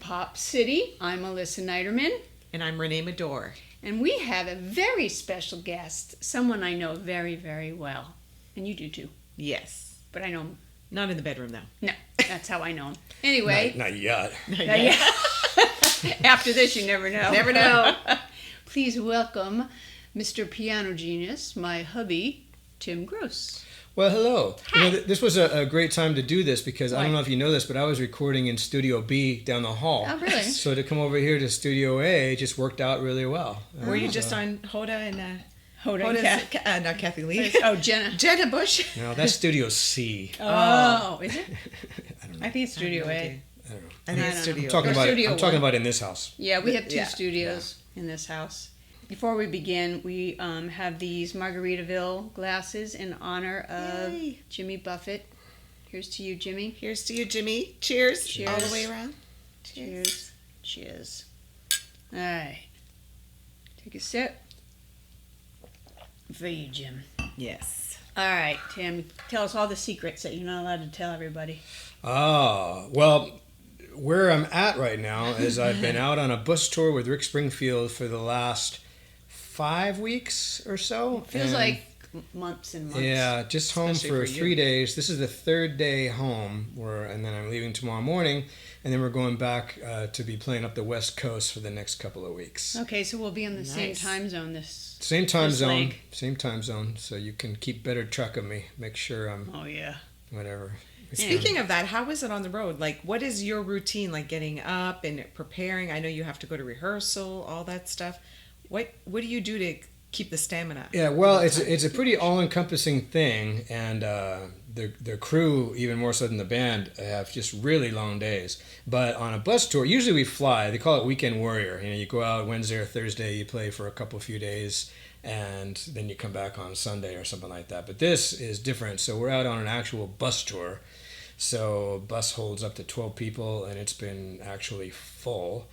Pop City. I'm Alyssa Niederman. And I'm Renae Medor. And we have a very special guest, someone I know very, very well. And you do too. Yes. But I know him. Not in the bedroom, though. No, that's how I know him. Anyway. Not yet. Not yet. After this, you never know. Never know. Please welcome Mr. Piano Genius, my hubby, Tim Gross. Well, hello. Hi. You know, this was a great time to do this because Why? I don't know if you know this, but I was recording in Studio B down the hall. Oh, really? So to come over here to Studio A just worked out really well. Were you just on Hoda and... Hoda. not Kathy Lee. Oh, Jenna. Jenna Bush. No, that's Studio C. Oh, is it? I don't know. I think it's Studio A. I don't know. I think I it's don't Studio. I'm talking Or about Studio I'm talking One. about in this house. Yeah, we have two Yeah. studios in this house. Before we begin, we have these Margaritaville glasses in honor of Yay. Jimmy Buffett. Here's to you, Jimmy. Here's to you, Jimmy. Cheers. Cheers. All the way around. Cheers. Cheers. All right. Take a sip. For you, Jim. Yes. All right, Tim. Tell us all the secrets that you're not allowed to tell everybody. Well, where I'm at right now is I've been out on a bus tour with Rick Springfield for the last 5 weeks or so. Feels and like months and months. Yeah, just home Especially for for you. 3 days. This is the third day home, and then I'm leaving tomorrow morning, and then we're going back to be playing up the West Coast for the next couple of weeks. Okay, so we'll be in the same Nice. time zone this. Same time This zone, leg. same time zone, so you can keep better track of me. Make sure I'm Oh, yeah. whatever. Speaking of that, how is it on the road? Like, what is your routine? Like getting up and preparing? I know you have to go to rehearsal, all that stuff. What do you do to keep the stamina? Yeah, well, it's a pretty all-encompassing thing, and the crew, even more so than the band, have just really long days. But on a bus tour, usually we fly. They call it Weekend Warrior. You know, you go out Wednesday or Thursday, you play for a few days, and then you come back on Sunday or something like that. But this is different. So we're out on an actual bus tour. So bus holds up to 12 people, and it's been actually full.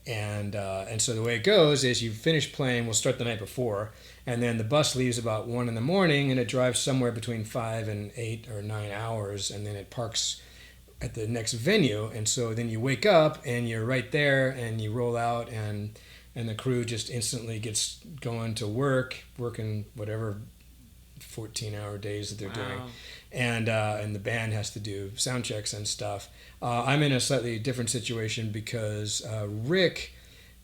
And so the way it goes is you finish playing, we'll start the night before, and then the bus leaves about 1 in the morning, and it drives somewhere between 5 and 8 or 9 hours, and then it parks at the next venue. And so then you wake up, and you're right there, and you roll out, and the crew just instantly gets going to working whatever 14-hour days that they're doing. Wow. And the band has to do sound checks and stuff. I'm in a slightly different situation because Rick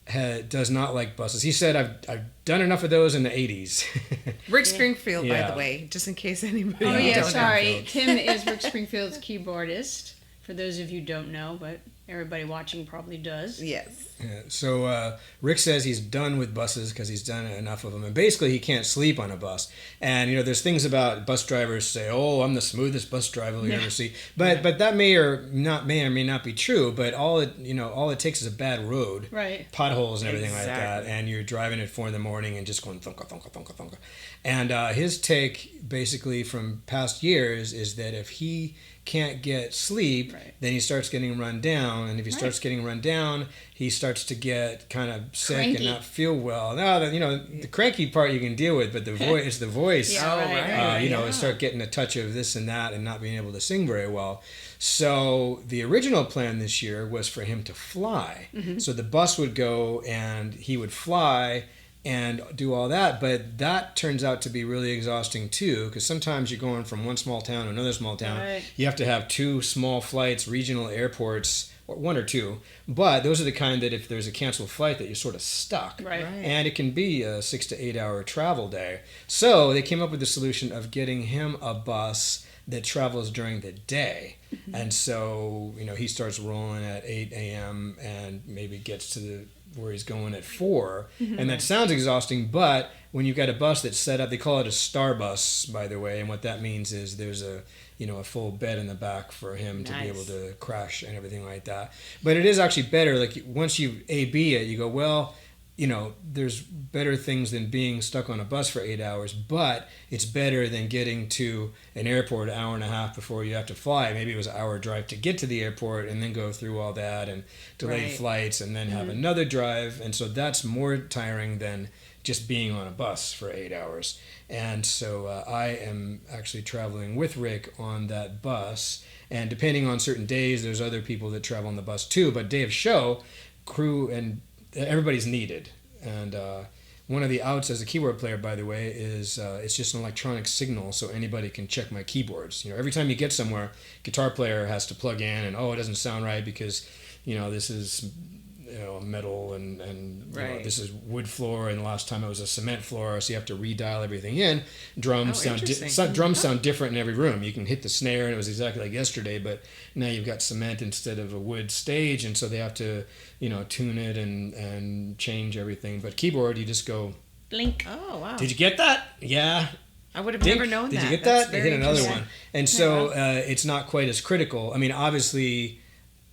does not like buses. He said, I've done enough of those in the 80s. Rick Springfield, by Yeah. the way, just in case anybody Oh, Yeah, yeah, don't know. sorry. Tim is Rick Springfield's keyboardist. For those of you who don't know, but everybody watching probably does. Yes. Yeah, so Rick says he's done with buses because he's done enough of them, and basically he can't sleep on a bus. And you know, there's things about bus drivers say, "Oh, I'm the smoothest bus driver you ever see," but that may or may not be true. But all it takes is a bad road, Right. potholes and everything like that, Exactly. and you're driving at 4 in the morning and just going thunka thunka thunka thunka. And his take, basically from past years, is that if he can't get sleep, Right. then he starts getting run down, and if he Right. starts getting run down, he starts to get kind of sick Cranky. and not feel well. No, the cranky part you can deal with, but the voice, it's the voice. Yeah, right. You start getting a touch of this and that, and not being able to sing very well. So the original plan this year was for him to fly. Mm-hmm. So the bus would go, and he would fly and do all that, but that turns out to be really exhausting too, because sometimes you're going from one small town to another small town. Right. You have to have 2 small flights, regional airports, or 1 or 2, but those are the kind that if there's a canceled flight that you're sort of stuck. Right. And it can be a 6 to 8 hour travel day. So they came up with the solution of getting him a bus that travels during the day. Mm-hmm. And so, he starts rolling at 8 a.m. and maybe gets to where he's going at 4. Mm-hmm. And that sounds exhausting, but when you've got a bus that's set up, they call it a star bus, by the way, and what that means is there's a full bed in the back for him to be Nice. able to crash and everything like that. But it is actually better, like once you A/B it, you go, well, there's better things than being stuck on a bus for 8 hours, but it's better than getting to an airport an hour and a half before you have to fly. Maybe it was an hour drive to get to the airport and then go through all that and delayed Right. flights and then have another drive. And so that's more tiring than just being on a bus for 8 hours. And so I am actually traveling with Rick on that bus. And depending on certain days, there's other people that travel on the bus too. But day of show, crew and everybody's needed. And one of the outs as a keyboard player, by the way, is it's just an electronic signal, so anybody can check my keyboards. Every time you get somewhere, guitar player has to plug in, and it doesn't sound right because this is metal and Right. this is wood floor, and the last time it was a cement floor, so you have to redial everything in. Drums sound different in every room. You can hit the snare, and it was exactly like yesterday, but now you've got cement instead of a wood stage, and so they have to tune it and change everything. But keyboard, you just go Blink. Oh, wow. did you get that? Yeah. I would have Dink. never known that. Did you get That's that? They very hit another interesting. one. And so it's not quite as critical. I mean, obviously,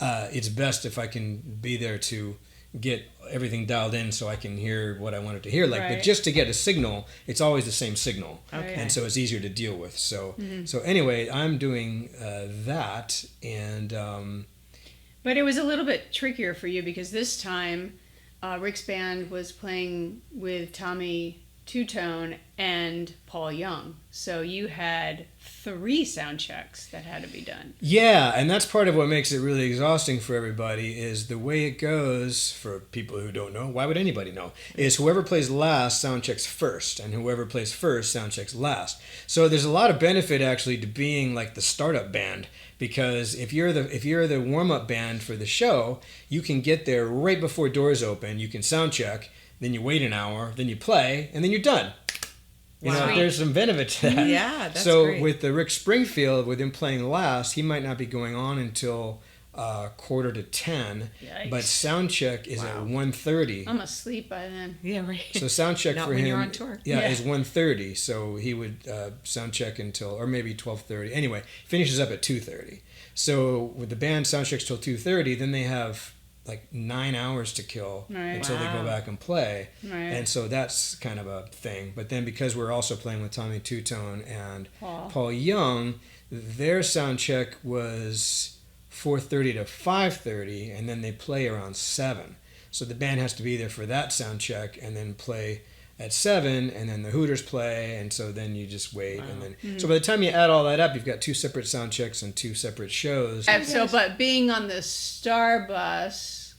it's best if I can be there to get everything dialed in so I can hear what I wanted to hear. But Right. just to get a signal, it's always the same signal. Okay. And so it's easier to deal with. So anyway, I'm doing that. And But it was a little bit trickier for you because this time Rick's band was playing with Tommy Two-Tone and Paul Young. So you had 3 sound checks that had to be done. yeah, and that's part of what makes it really exhausting for everybody is the way it goes for people who don't know. Why would anybody know? Is whoever plays last sound checks first, and whoever plays first sound checks last. So there's a lot of benefit actually to being like the startup band, because if you're the warm-up band for the show, you can get there right before doors open. You can sound check, then you wait an hour, then you play, and then you're done. Wow. There's some benefit to that. Yeah, that's so great. with the Rick Springfield, with him playing last, he might not be going on until 9:45, Yikes. but sound check is at Wow. 1:30. I'm asleep by then. Yeah, right. So sound check Not for when him, you're on tour. yeah, Yeah. is 1:30. So he would sound check until, or maybe 12:30. Anyway, finishes up at 2:30. So with the band sound checks till 2:30, then they have like 9 hours to kill Right. until they go Wow. back and play. Right. And so that's kind of a thing. But then because we're also playing with Tommy Two-Tone and Paul Young, their sound check was 4:30 to 5:30, and then they play around 7. So the band has to be there for that sound check and then play at 7, and then the Hooters play, and so then you just wait. And then so by the time you add all that up, you've got 2 separate sound checks and 2 separate shows. So, but being on the Star Bus,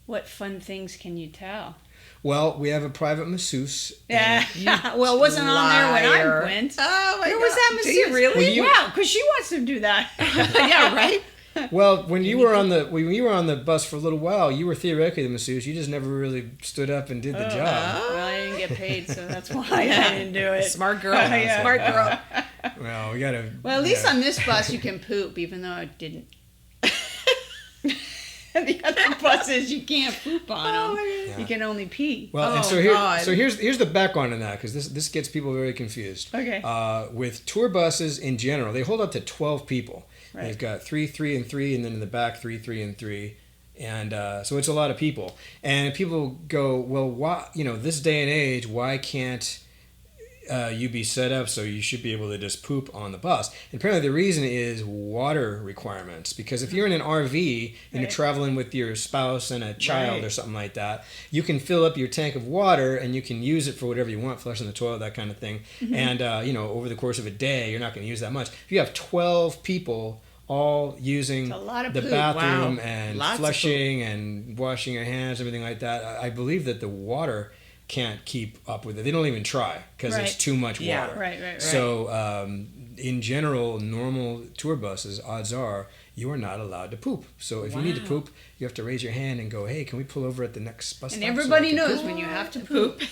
what fun things can you tell? Well, we have a private masseuse. Yeah. Well, it wasn't on there when liar. I went. Oh, my Where God. was that Do masseuse? you really? Well, you- Wow, because she wants to do that. Yeah, right? Well, when you were on the bus for a little while, you were theoretically the masseuse. You just never really stood up and did the job. Well, I didn't get paid, so that's why I didn't do it. Smart girl. Yeah. Smart girl. Well, we gotta. Well, at least yeah. on this bus you can poop, even though I didn't. The other buses you can't poop on them. my God. You can only pee. Well, and Oh, so God. here's the background on that, because this gets people very confused. Okay. With tour buses in general, they hold up to 12 people. Right. They've got 3, 3, and 3, and then in the back 3, 3, and 3, and so it's a lot of people. And people go, well, why? This day and age, why can't you be set up so you should be able to just poop on the bus? And apparently the reason is water requirements, because if you're in an RV and you're Right. traveling with your spouse and a child Right. or something like that, you can fill up your tank of water and you can use it for whatever you want, flush in the toilet, that kind of thing. And over the course of a day, you're not going to use that much. If you have 12 people all using It's a lot of the poop. bathroom Wow. and Lots of flushing and washing your hands, everything like that, I believe that the water can't keep up with it. They don't even try because Right. it's too much Yeah. water. Right. So in general, normal tour buses, odds are you are not allowed to poop. So if you need to Wow. poop, you have to raise your hand and go, hey, can we pull over at the next bus And stop so I everybody can knows poop? when you have to poop.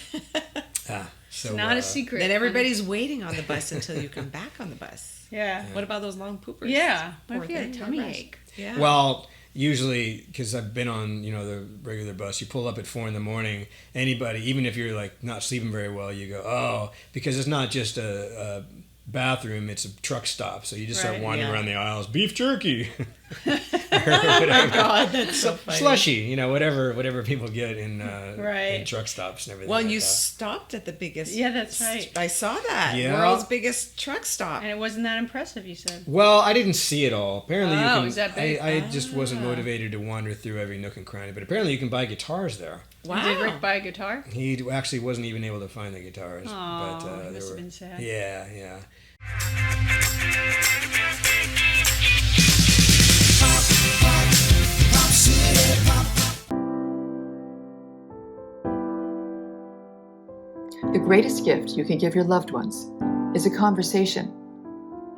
So, It's not a secret. Then everybody's waiting on the bus until you come back on the bus. Yeah. What about those long poopers? Yeah. Poor What if you had a thing, tummy right. ache? Yeah. Well, usually, because I've been on, the regular bus, you pull up at 4 a.m. Anybody, even if you're like not sleeping very well, you go, oh, because it's not just a bathroom, it's a truck stop. So you just start Right, wandering yeah. around the aisles, beef jerky, Oh my God, that's so funny. slushy, whatever people get in Right. truck stops and everything. Well, like you that. stopped at the biggest. Yeah, that's right. I saw that. Yeah. World's biggest truck stop. And it wasn't that impressive, you said. Well, I didn't see it all. Apparently, you Oh, can. is that big? I just wasn't Ah. motivated to wander through every nook and cranny. But apparently, you can buy guitars there. Wow. Did Rick buy a guitar? He actually wasn't even able to find the guitars. Aw, but he they must have were- been sad. Yeah. The greatest gift you can give your loved ones is a conversation.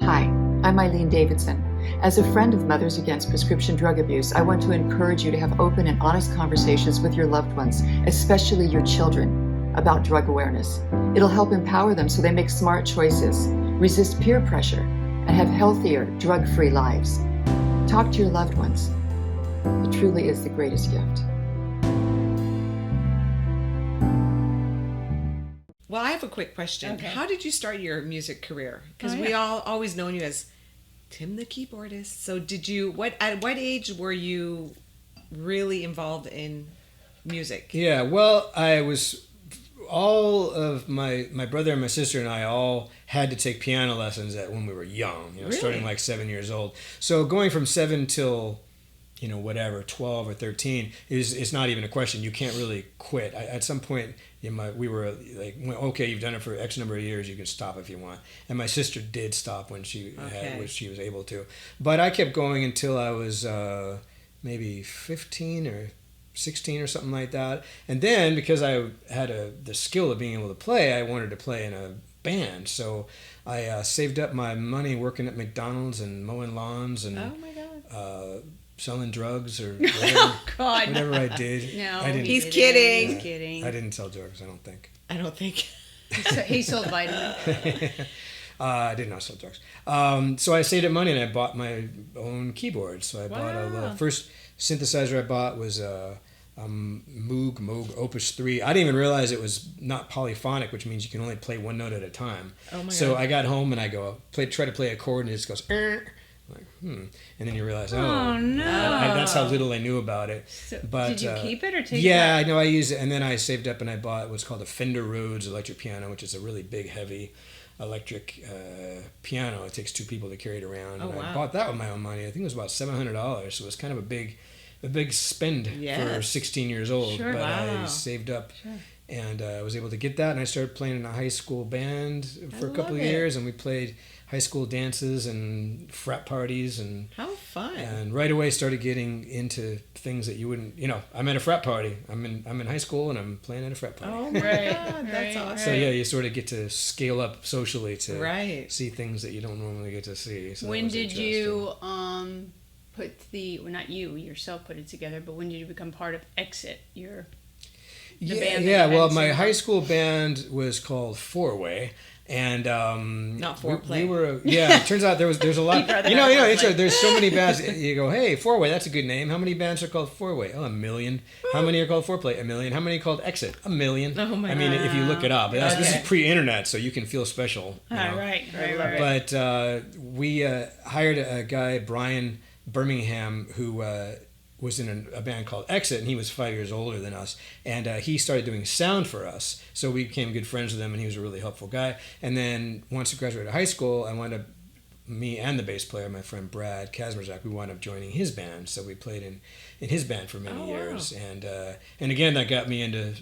Hi, I'm Eileen Davidson. As a friend of Mothers Against Prescription Drug Abuse, I want to encourage you to have open and honest conversations with your loved ones, especially your children, about drug awareness. It'll help empower them so they make smart choices, resist peer pressure, and have healthier, drug-free lives. Talk to your loved ones. It truly is the greatest gift. Well, I have a quick question. Okay. How did you start your music career? Because we all always known you as Tim the keyboardist. So at what age were you really involved in music? Yeah, well, I was, all of my brother and my sister and I all had to take piano lessons when we were young, Really? starting like 7 years old. So going from 7 till, 12 or 13 is not even a question. You can't really quit. At some point, we were like, okay, you've done it for X number of years, you can stop if you want. And my sister did stop when she was able to. But I kept going until I was maybe 15 or 16 or something like that. And then because I had the skill of being able to play, I wanted to play in a band. So I saved up my money working at McDonald's and mowing lawns and Oh my God. selling drugs or whatever, Oh God. whatever I did. No, I didn't. He's kidding. He's kidding. I didn't sell drugs, I don't think. I don't think. He sold vitamins. I did not sell drugs. So I saved up money and I bought my own keyboard. So I bought the first synthesizer I bought was a Moog Opus 3. I didn't even realize it was not polyphonic, which means you can only play one note at a time. Oh my so God. I got home and I try to play a chord and it just goes, I'm like, and then you realize, Oh, no. that's how little I knew about it. So, But did you keep it or take it yeah, back? I know I used it, and then I saved up and I bought what's called a Fender Rhodes electric piano, which is a really big, heavy electric piano. It takes two people to carry it around. Oh, and wow. I bought that with my own money. I think it was about $700, so it was kind of a big spend for Yes. 16 years old. Sure. But Wow. I saved up. Sure. And I was able to get that, and I started playing in a high school band for a couple love of it. years, and we played high school dances and frat parties, and How fun. right away started getting into things that you wouldn't, I'm at a frat party. I'm in high school and I'm playing at a frat party. Oh my Right, God, that's right, awesome. So yeah, you sort of get to scale up socially to Right. see things that you don't normally get to see. So that When was did interesting. you not you yourself put it together, but when did you become part of Exit, the Yeah, band that yeah. you Well, had my sing high on? school band was called Four Way, and Not we foreplay. were it turns out there's a lot. rather you know, have it's foreplay. there's so many bands. You go, hey, Four Way, that's a good name. How many bands are called Four Way? Oh, 1 million. How many are called Foreplay? 1 million. How many are called Exit? 1 million. Oh my I mean, if you look it up, this Okay. is pre-internet, so you can feel special. You know? Right. But we hired a guy, Brian Birmingham, who was in a band called Exit, and he was 5 years older than us. And he started doing sound for us. So we became good friends with him, and he was a really helpful guy. And then once I graduated high school, me and the bass player, my friend Brad Kazmerzak, we wound up joining his band. So we played in his band for many years. And again, that got me into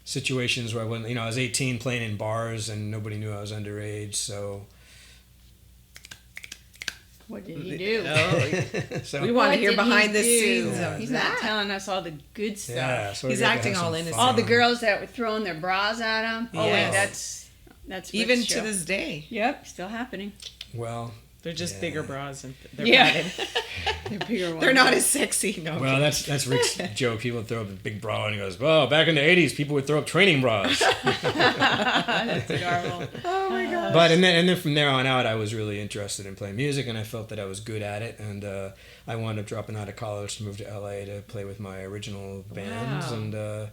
situations where I was 18 playing in bars, and nobody knew I was underage. So What did he do? so We want to What hear did he behind the do? sings of He's that. not telling us all the good stuff. yeah, so we He's got to acting have all some innocent. All the fun. girls that were throwing their bras at him. Oh wait, Yes. that's Even Rick's to show. this day. Yep, still happening. Well, They're just Yeah. bigger bras and they're Yeah. padded. The bigger one. They're not as sexy. No. well, that's Rick's joke. People throw up a big bra, and he goes, "Well, back in the '80s, people would throw up training bras." That's adorable. Oh my god. But and then from there on out, I was really interested in playing music, and I felt that I was good at it. And I wound up dropping out of college to move to LA to play with my original bands, Wow. and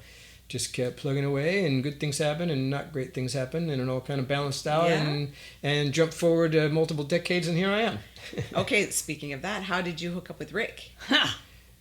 just kept plugging away. And good things happen, and not great things happen, and it all kind of balanced out. Yeah. And jumped forward multiple decades, and here I am. Okay, speaking of that, how did you hook up with Rick?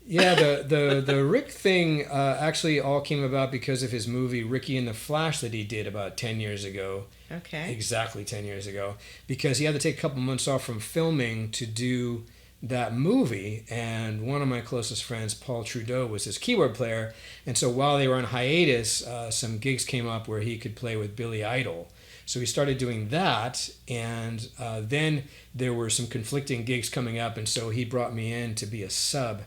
Yeah, the Rick thing actually all came about because of his movie Ricky and the Flash that he did about 10 years ago. Okay. Exactly 10 years ago. Because he had to take a couple months off from filming to do that movie. And one of my closest friends, Paul Trudeau, was his keyboard player. And so while they were on hiatus, some gigs came up where he could play with Billy Idol. So he started doing that, and then there were some conflicting gigs coming up, and so he brought me in to be a sub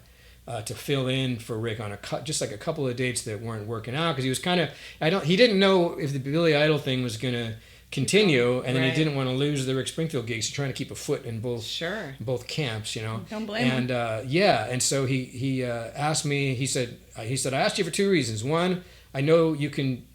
to fill in for Rick on just like a couple of dates that weren't working out, because he was kind of he didn't know if the Billy Idol thing was gonna continue, and then he Right. didn't want to lose the Rick Springfield gigs. He's trying to keep a foot in both camps, Don't blame him. And and so he asked me. He said I asked you for two reasons. One, I know you can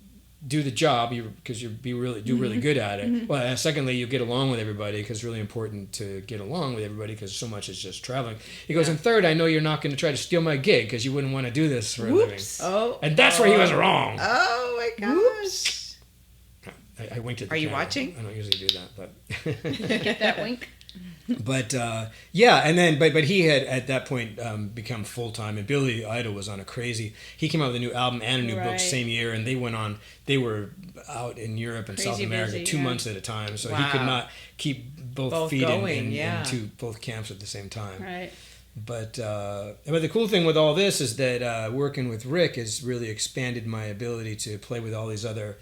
do the job because you really good at it. Well, and secondly, you get along with everybody, because it's really important to get along with everybody, because so much is just traveling. He goes, and third, I know you're not going to try to steal my gig, because you wouldn't want to do this for a living. Oh. And that's where he was wrong. Oh my gosh. I winked at the Are you camera. watching? I don't usually do that, but Get that wink. but and then but he had at that point become full time, and Billy Idol was on a crazy. He came out with a new album and a new book Right. same year, and they were out in Europe and South Crazy America busy, 2 yeah. months at a time, so he Wow. could not keep both feet going, in both camps at the same time. Right. But the cool thing with all this is that working with Rick has really expanded my ability to play with all these other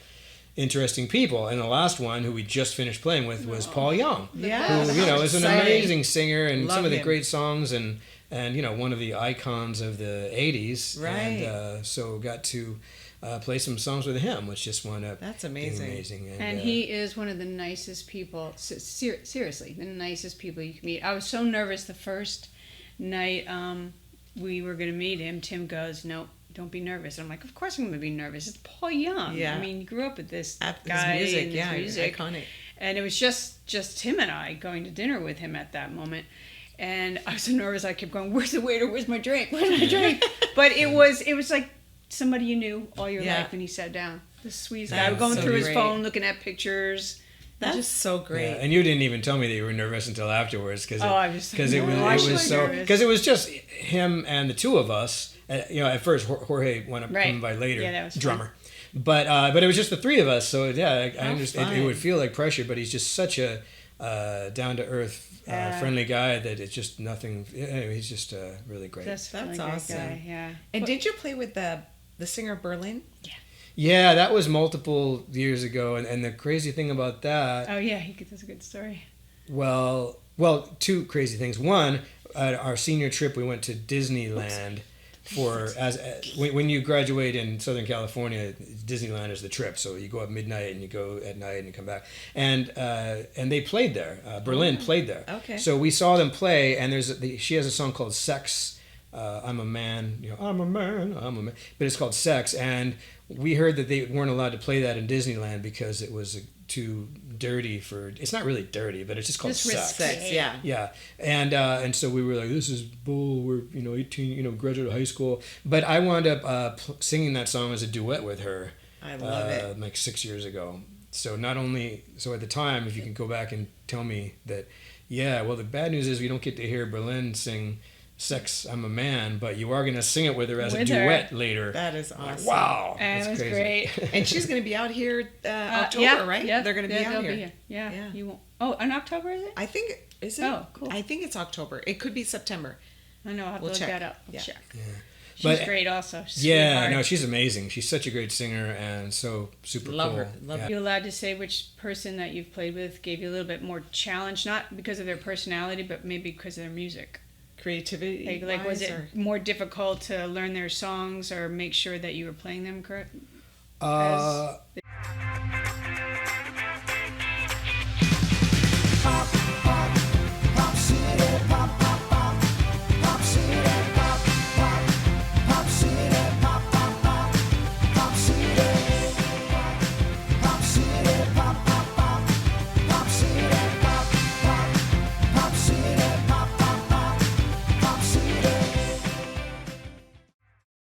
interesting people. And the last one, who we just finished playing with, was Paul Young, Yeah. who is an Exciting. amazing singer, and Love some of the him. great songs, and one of the icons of the '80s. Right. And so got to play some songs with him, which just wound up That's being amazing. amazing. And he is one of the nicest people. Seriously, the nicest people you can meet. I was so nervous the first night we were going to meet him. Tim goes, "No, don't be nervous." And I'm like, "Of course I'm going to be nervous. It's Paul Young. Yeah. I mean, you grew up with this His guy music, and yeah, his music. iconic. And it was just him and I going to dinner with him at that moment. And I was so nervous. I kept going, "Where's the waiter? Where's my drink? Where's my drink?" But it was like somebody you knew all your Yeah. life when he sat down. The sweetest That's guy, going so through his great. phone, looking at pictures. That's just so great. Yeah, and you didn't even tell me that you were nervous until afterwards, because I was it actually was so nervous. because it was just him and the two of us. At first Jorge went up Right. coming by later, Yeah, that was fun. drummer, but it was just the three of us. So I How understand it fun. would feel like pressure, but he's just such a down to earth, friendly guy that it's just nothing. Anyway, he's just really great. That's a really awesome. great guy, yeah. And did you play with the singer Berlin? Yeah, that was multiple years ago, and the crazy thing about that. Oh yeah, that's a good story. Well, two crazy things. One, at our senior trip, we went to Disneyland when you graduate in Southern California, Disneyland is the trip. So you go at midnight and you go at night and you come back. And they played there. Berlin played there. Okay. So we saw them play, and she has a song called "Sex." I'm a man, I'm a man, but it's called "Sex," and we heard that they weren't allowed to play that in Disneyland because it was too dirty for. It's not really dirty, but it's just called Just sex. risque. Sex, yeah. Yeah, and so we were like, this is bull. We're 18, graduated high school. But I wound up singing that song as a duet with her. I love it. Like 6 years ago. So at the time, if you can go back and tell me that, yeah. Well, the bad news is we don't get to hear Berlin sing "Sex, I'm a Man," but you are going to sing it with her as a With her. duet later. That is awesome. Wow, And that's it was crazy. great. And she's going to be out here October, yeah, right? Yeah, They're going to be out they'll here. Yeah. Yeah. You won't. Oh, in October is it? I think is it? Oh, cool. I think it's October. It could be September. I know. I'll have We'll to look check. that up. We'll Yeah. check. Yeah. She's But- great also. Yeah, Sweetheart. no, she's amazing. She's such a great singer and so super Love cool. her. Love Yeah. Are you allowed to say which person that you've played with gave you a little bit more challenge, not because of their personality, but maybe because of their music? Creativity. Like was it or- more difficult to learn their songs or make sure that you were playing them correct? Uh,